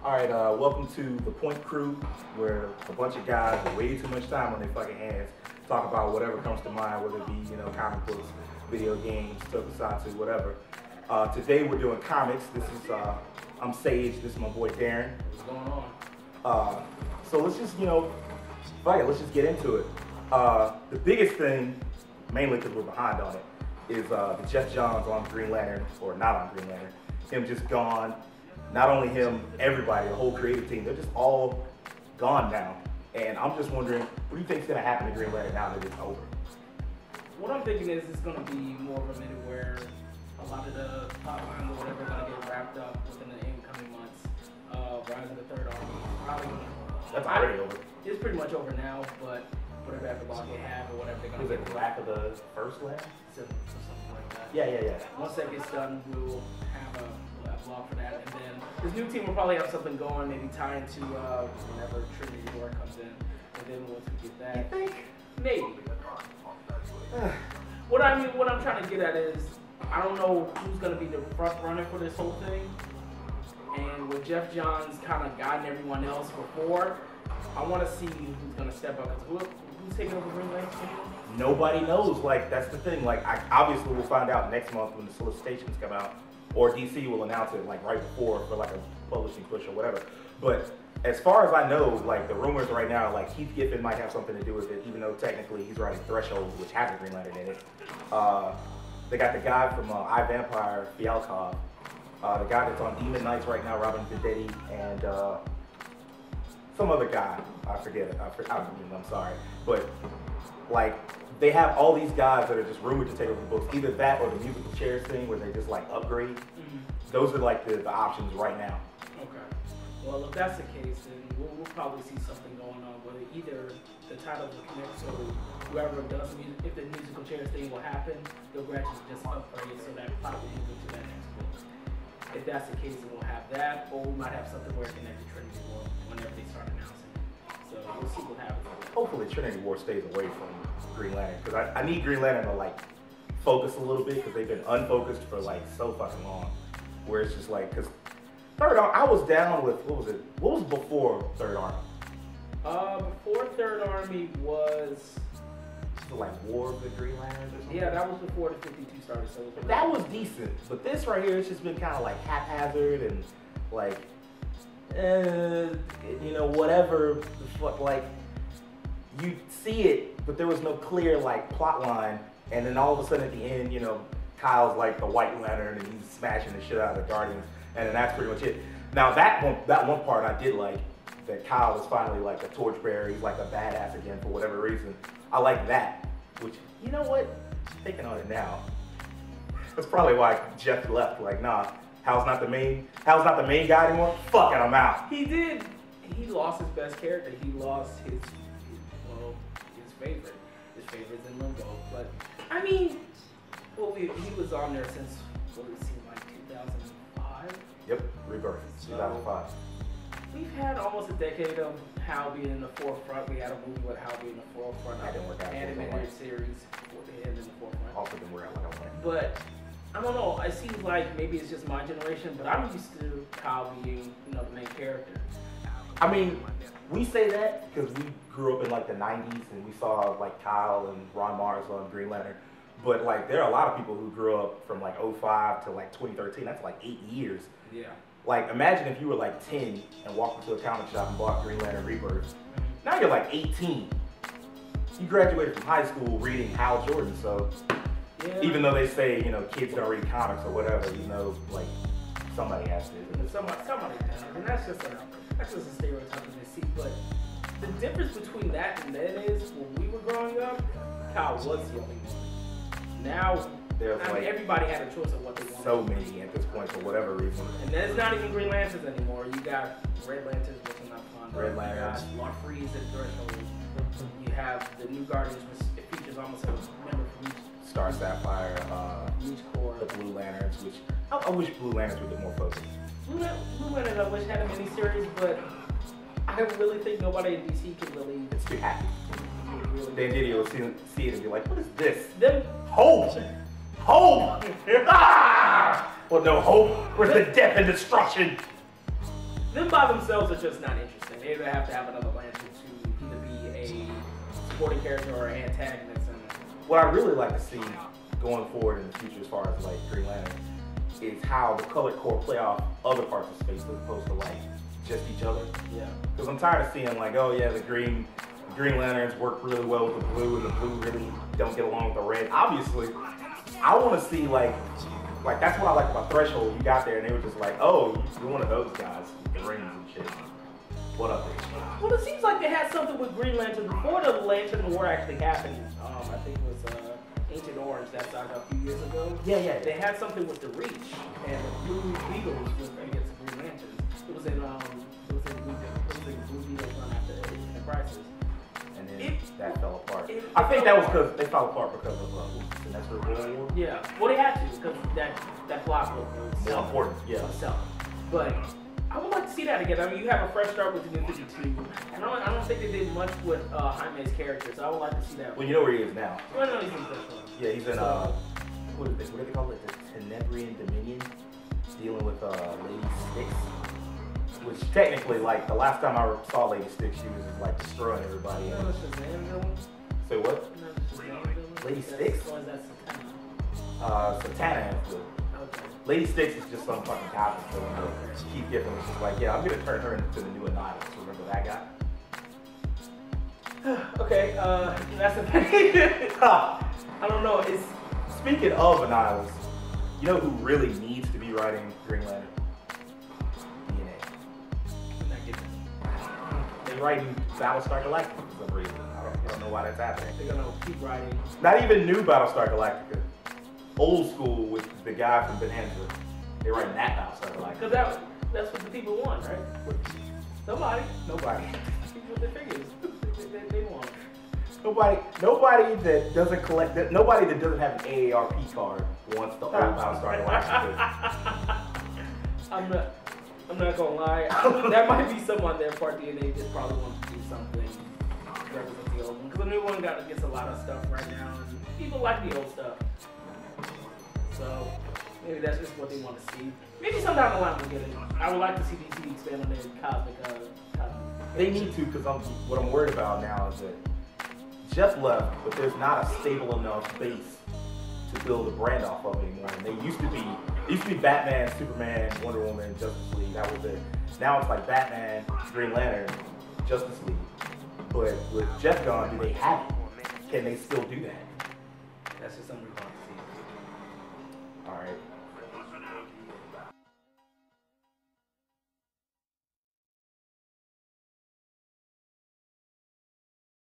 Alright, welcome to the Pointe Crew, where a bunch of guys with way too much time on their fucking hands talk about whatever comes to mind, whether it be, comic books, video games, tokusatsu, whatever. Today we're doing comics. This is, I'm Sage, this is my boy Darren. What's going on? So let's just, let's just get into it. The biggest thing, mainly because we're behind on it, is the Jeff Johns on Green Lantern, or not on Green Lantern. Him just gone. Not only him, everybody, the whole creative team, they're just all gone now. And I'm just wondering, what do you think is going to happen to Green Lantern now that it's over? What I'm thinking is it's going to be more of a minute where a lot of the plot lines or whatever are going to get wrapped up within the incoming months. Rise of the Third Army, probably. That's already over. It's pretty much over now, but whatever epilogue they have or whatever they're going to get. Is it Wrath of the First Land? Something like that. Yeah. Once that gets done, we'll have a blog for that, and then this new team will probably have something going, maybe tie into whenever Trinity War comes in, and then once we get that, You think? maybe. What I'm trying to get at is, I don't know who's going to be the front runner for this whole thing, and with Jeff Johns kind of guiding everyone else before, I want to see who's going to step up. Who's taking over Green Lantern? Nobody knows. That's the thing. Obviously we'll find out next month when the solicitations come out, or DC will announce it right before for a publishing push or whatever. But as far as I know, the rumors right now, Keith Giffen might have something to do with it, even though technically he's writing Threshold, which has a Green Lantern in it. They got the guy from iVampire, Fialkov, the guy that's on Demon Knights right now, Robin Vendetti, and some other guy, I forget, I'm sorry. But they have all these guys that are just rumored to take over the books, either that or the musical chairs thing where they just upgrade. Mm-hmm. Those are the options right now. Okay. Well, if that's the case, then we'll probably see something going on where either the title will connect, so whoever does if the musical chairs thing will happen, they'll gradually just upgrade so that plot will move into that next book. If that's the case, then we'll have that, or we might have something where it connects to Trinity War whenever they start announcing it. So we'll see what happens. Hopefully Trinity War stays away from Green Lantern, because I need Green Lantern to focus a little bit, because they've been unfocused for so fucking long, where it's just because Third Army, I was down with, what was before Third Army? Before Third Army was War of the Green Lanterns or something? Yeah, that was before the 52 started, so that was decent, but this right here, it's just been kind of haphazard and whatever the fuck, you see it, but there was no clear plot line, and then all of a sudden at the end, Kyle's the White Lantern and he's smashing the shit out of the Guardians, and then that's pretty much it. Now that one part I did that Kyle is finally a torchbearer, he's a badass again for whatever reason. I like that, which, you know what, thinking on it now, that's probably why Jeff left, nah, Hal's not the main guy anymore, fuck it, I'm out. He lost his best character, he lost his favorite. His favorite's in Limbo, but he was on there since, what did it seem 2005? Yep, Rebirth, 2005. We've had almost a decade of Hal being in the forefront. We had a movie with Hal being in the forefront. That didn't work out. Animated series with him in the forefront. Also didn't work out But I don't know. It seems like maybe it's just my generation, but I'm used to Kyle being, the main character. We say that because we grew up in the 90s and we saw Kyle and Ron Mars on Green Lantern. But there are a lot of people who grew up from 05 to 2013. That's 8 years. Yeah. Imagine if you were 10 and walked into a comic shop and bought Green Lantern Rebirth. Now you're 18. You graduated from high school reading Hal Jordan, so yeah. Even though they say, kids don't read comics or whatever, somebody has to. Somebody does. And that's just a stereotype that they see. But the difference between that and then is when we were growing up, Kyle was the only one. Now there's everybody had a choice of what they wanted. So many at this point for whatever reason. And there's not even Green Lanterns anymore. You got Red Lanterns, which is not fun. Red Lanterns. You got Freeze and Threshold. You have the new Guardians, which it features almost a member from each. Star Sapphire, each core. The Blue Lanterns, which I wish Blue Lanterns would get more focus. Blue Lanterns, I wish had a mini-series, but I really think nobody in DC can really. It's too happy. Then Diddy will see it and be like, what is this? Them hope! Hope! Ah! Well, no hope. Where's the death and destruction? them by themselves are just not interesting. They either have to have another lantern to either be a supporting character or an antagonist. And what I really like to see going forward in the future, as far as like Green Lantern, is how the colored core play off other parts of space as opposed to like just each other. yeah. Because I'm tired of seeing like, oh yeah, the Green Lanterns work really well with the blue, and the blue really don't get along with the red. Obviously, I want to see like that's what I like about Threshold. You got there and they were just like, oh, you're one of those guys with the rings and shit. What up, bitch? Well, it seems like they had something with Green Lantern before the Lantern War actually happened. I think it was Ancient Orange, that saga a few years ago. Yeah. They had something with the Reach and the Blue Beetles against the Green Lanterns. It was in Blue Beetles run after Infinite Crisis. And then that fell apart. I think that was because they fell apart because of Sinestro War. Yeah, well they had to because that block was More important, yeah. But I would like to see that again. I mean, you have a fresh start with the New 52, and I don't think they did much with Jaime's character, so I would like to see that. Well, you know where he is now. Well, no, he's in this one. Yeah, he's in what do they call it? The Tenebrian Dominion, dealing with Lady Styx. Which technically, like the last time I saw Lady Styx, she was just like destroying everybody. You know, it's Shazam villain. Say what? You know, it's Shazam villain. Lady Styx? Or is that Satana? Satana is the. Okay. Lady Styx is just some fucking goblin villain. Keith Giffen was just like, yeah, I'm gonna turn her into the new Annihilus. Remember that guy? Okay, that's the thing. I don't know. It's Speaking of Annihilus, you know who really needs to be writing Green Lantern? They're writing Battlestar Galactica for some reason. I don't know why that's happening. they're gonna keep writing. Not even new Battlestar Galactica. Old school with the guy from Bonanza. They're writing that Battlestar Galactica. Because that's what the people want, right? Somebody. Nobody. People with their figures. they want. Nobody that doesn't collect that. Nobody that doesn't have an AARP card wants the old Battlestar Galactica. I'm not gonna lie. There might be some on their part DNA that probably wants to do something to represent the old one. Because the new one gets a lot of stuff right now, and people like the old stuff. So maybe that's just what they want to see. Maybe some down the line we'll get it. I would like to see DC expand on their cosmic. They need to, because what I'm worried about now is that Jeff left, but there's not a stable enough base to build a brand off of anymore. And they used to be Batman, Superman, Wonder Woman, Justice League. That was it. Now it's like Batman, Green Lantern, Justice League. But with Jeff gone, do they have it? Can they still do that? That's just something we want to see. All right.